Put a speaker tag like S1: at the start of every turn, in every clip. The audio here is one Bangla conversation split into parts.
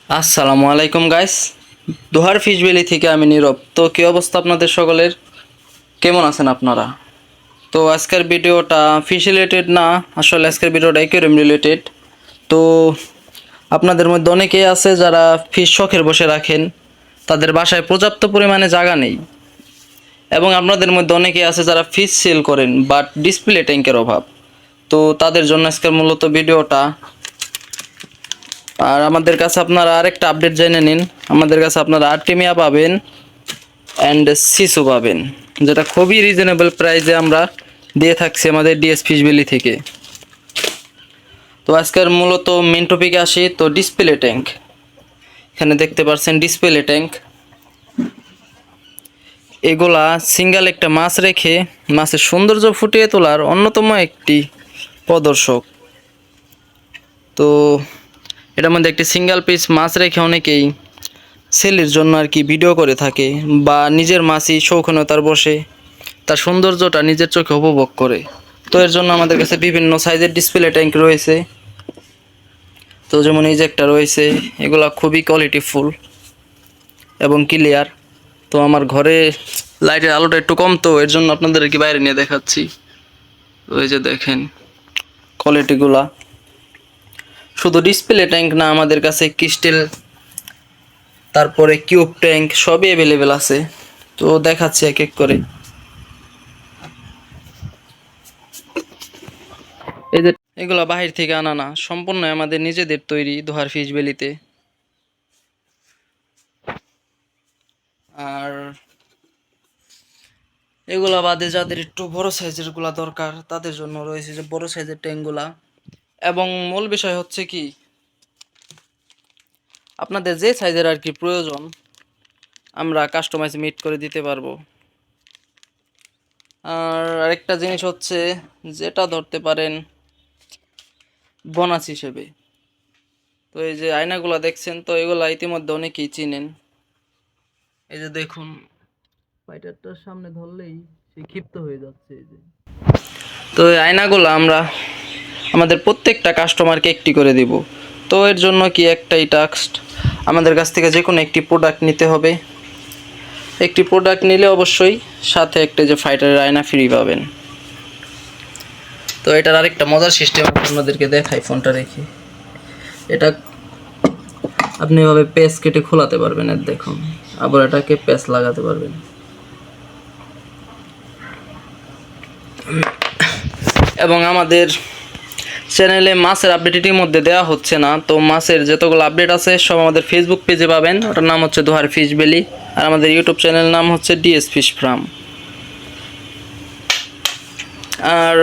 S1: আসসালামু আলাইকুম গাইস, দোহার ফিশ ভ্যালি থেকে আমি নীরব। তো কী অবস্থা আপনাদের সকলের? কেমন আছেন আপনারা? তো আজকের ভিডিওটা ফিশ রিলেটেড না, আসলে আজকের ভিডিওটা অ্যাকুয়ারিয়াম রিলেটেড। তো আপনাদের মধ্যে অনেকেই আছে যারা ফিশ শখের বসে রাখেন, তাদের বাসায় পর্যাপ্ত পরিমাণে জায়গা নেই, এবং আপনাদের মধ্যে অনেকেই আছে যারা ফিশ সেল করেন বাট ডিসপ্লে ট্যাঙ্কের অভাব। তো তাদের জন্য আজকের মূলত ভিডিওটা। আর আমাদের কাছে আপনারা আরেকটা আপডেট জেনে নিন, আমাদের কাছে আপনারা আর্টেমিয়া পাবেন অ্যান্ড সিসু পাবেন, যেটা খুবই রিজনেবল প্রাইসে আমরা দিয়ে থাকছি আমাদের ডিএস ফিশ ভ্যালি থেকে। তো আজকের মূলত মেন টপিকে আসি। তো ডিসপ্লে ট্যাঙ্ক, এখানে দেখতে পাচ্ছেন ডিসপ্লে ট্যাঙ্ক। এগুলা সিঙ্গেল একটা মাছ রেখে মাছের সৌন্দর্য ফুটিয়ে তোলার অন্যতম একটি প্রদর্শক। তো এটার মধ্যে একটি সিঙ্গেল পিস মাছ রেখে অনেকেই সেলের জন্য আর কি ভিডিও করে থাকে, বা নিজের মাছই শৌখিনতার বসে তার সৌন্দর্যটা নিজের চোখে উপভোগ করে। তো এর জন্য আমাদের কাছে বিভিন্ন সাইজের ডিসপ্লে ট্যাঙ্ক রয়েছে। তো যেমন এই যে একটা রয়েছে, এগুলা খুবই কোয়ালিটিফুল এবং ক্লিয়ার। তো আমার ঘরে লাইটের আলোটা একটু কম, তো এর জন্য আপনাদের কি বাইরে নিয়ে দেখাচ্ছি। ওই যে দেখেন কোয়ালিটিগুলা। শুধু ডিসপ্লে ট্যাঙ্ক না, আমাদের কাছে ক্রিস্টাল, তারপরে কিউব ট্যাঙ্ক সবই অ্যাভেলেবেল আছে। তো দেখাচ্ছি এক এক করে। এই যে এগুলো বাহির থেকে আনা না, সম্পূর্ণ আমাদের নিজেদের তৈরি দোহার ফিশ ভ্যালিতে। আর এগুলা বাদে যাদের একটু বড় সাইজের গুলা দরকার, তাদের জন্য রয়েছে যে বড় সাইজের ট্যাঙ্কগুলা। এবং মূল বিষয় হচ্ছে কি, আপনাদের যে সাইজের আর কি প্রয়োজন আমরা কাস্টমাইজ মেড করে দিতে পারবো। আর আরেকটা জিনিস হচ্ছে, যেটা ধরতে পারেন বোনাস হিসেবে, তো এই যে আয়নাগুলা দেখছেন, তো এগুলা ইতিমধ্যে অনেকেই চিনেন। এই যে দেখুন, ফাইটারটার সামনে ধরলেই সে ক্ষিপ্ত হয়ে যাচ্ছে। এই যে, তো এই আয়নাগুলো আমরা আমাদের প্রত্যেকটা কাস্টমারকে একটি করে দিব। তো এর জন্য কি একটাই টাস্ক, আমাদের কাছ থেকে যে কোনো একটি প্রোডাক্ট নিতে হবে। একটি প্রোডাক্ট নিলে অবশ্যই সাথে একটা যে ফাইটারের আয়না ফ্রি পাবেন। তো এটার আরেকটা মজার সিস্টেম আপনাদেরকে দেখাই, ফোনটা রেখে। এটা আপনি এভাবে পেস কেটে খোলাতে পারবেন, আর দেখুন, আবার এটাকে পেস লাগাতে পারবেন। এবং আমাদের চ্যানেলে মাছের আপডেট মধ্যে দেওয়া হচ্ছে না, তো মাছের যতগুলো আপডেট আছে সব আমাদের ফেসবুক পেজে পাবেন, ওটার নাম হচ্ছে দোহার ফিশ ভ্যালি। আর আমাদের ইউটিউব চ্যানেলের নাম হচ্ছে ডিএস ফিশ ফার্ম। আর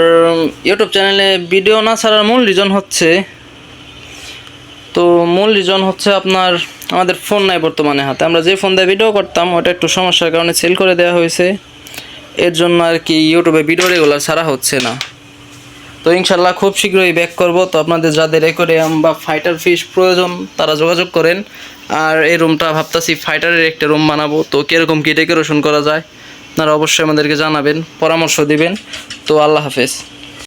S1: ইউটিউব চ্যানেলে ভিডিও না ছাড়ার মূল রিজন হচ্ছে আপনার আমাদের ফোন নাই বর্তমানে হাতে। আমরা যে ফোন দিয়ে ভিডিও করতাম ওটা একটু সমস্যার কারণে সেল করে দেওয়া হয়েছে, এর জন্য আর কি ইউটিউবে ভিডিও রেগুলার ছাড়া হচ্ছে না। তো ইনশাল্লাহ খুব শীঘ্রই ব্যাক করব। তো আপনাদের যাদের অ্যাকোয়ারিয়াম বা ফাইটার ফিশ প্রয়োজন তারা যোগাযোগ করেন। আর এই রুমটা ভাবতাছি ফাইটারের একটা রুম বানাবো, তো কীরকম কী ডেকোরেশন করা যায় আপনারা অবশ্যই আমাদেরকে জানাবেন, পরামর্শ দিবেন। তো আল্লাহ হাফেজ।